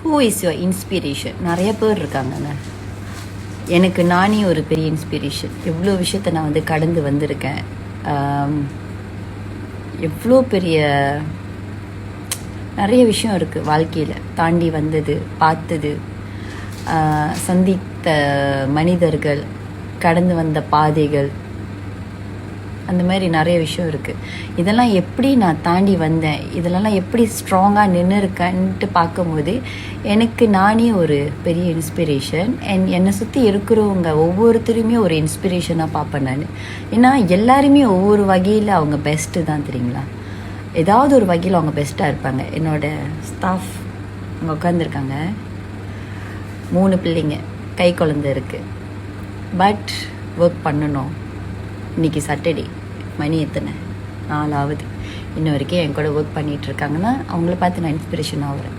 Who is your inspiration? நிறைய பேர் இருக்காங்கங்க. எனக்கு நானே ஒரு பெரிய இன்ஸ்பிரேஷன். எவ்வளோ விஷயத்த நான் வந்து கடந்து வந்திருக்கேன். எவ்வளோ பெரிய நிறைய விஷயம் இருக்குது வாழ்க்கையில். தாண்டி வந்தது, பார்த்தது, சந்தித்த மனிதர்கள், கடந்து வந்த பாதைகள், அந்த மாதிரி நிறைய விஷயம் இருக்குது. இதெல்லாம் எப்படி நான் தாண்டி வந்தேன், இதெல்லாம் எப்படி ஸ்ட்ராங்காக நின்று இருக்கேன்ட்டு பார்க்கும்போது எனக்கு நானே ஒரு பெரிய இன்ஸ்பிரேஷன். என்னை சுற்றி இருக்கிறவங்க ஒவ்வொருத்தருமே ஒரு இன்ஸ்பிரேஷனாக பார்ப்பேன் நான். ஏன்னா எல்லாருமே ஒவ்வொரு வகையில் அவங்க பெஸ்ட்டு தான், தெரியுங்களா? ஏதாவது ஒரு வகையில் அவங்க பெஸ்ட்டாக இருப்பாங்க. என்னோடய ஸ்டாஃப் அவங்க உட்காந்துருக்காங்க, 3 பிள்ளைங்க, கை குழந்தை இருக்குது. பட் ஒர்க் பண்ணணும். இன்றைக்கி சாட்டர்டே, மணி எத்தனை 4 ஆகுது, இன்ன வரைக்கும் என் கூட ஒர்க் பண்ணிகிட்ருக்காங்கன்னா அவங்கள பார்த்து நான் இன்ஸ்பிரேஷன் ஆகிறேன்.